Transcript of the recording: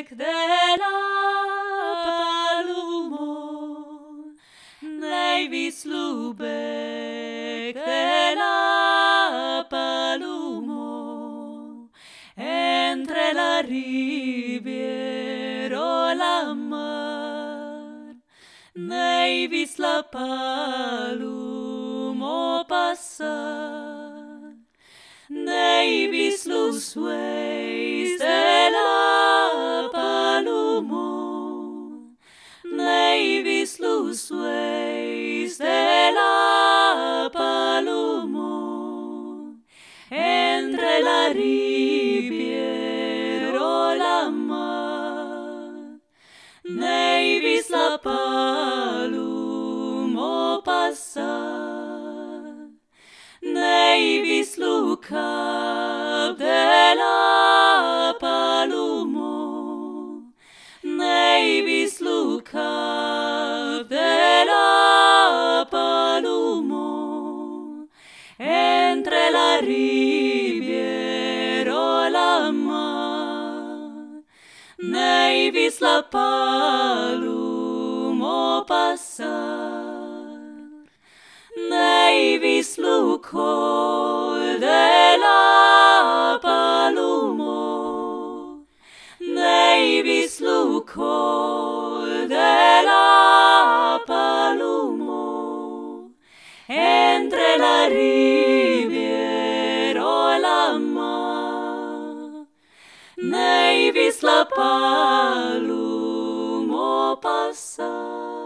bec de la palumo, nei vislubec de la palumo, entre la riviera o la mar, nei vis la palumo passar, nei vis los sueis de la palumo, nei vis los sueis de la palumo, entre la riviera o la mar, nei vis la palumo passar, nei vis lo cap de la palumo, nei vis lo cap de la palumo, entre la riviera o la mar, nei vis la palumo passar, nei vis lo col de la palumo, nei vis lo col de la palumo, entre la riviera o la mar, nei vis la palumo passar.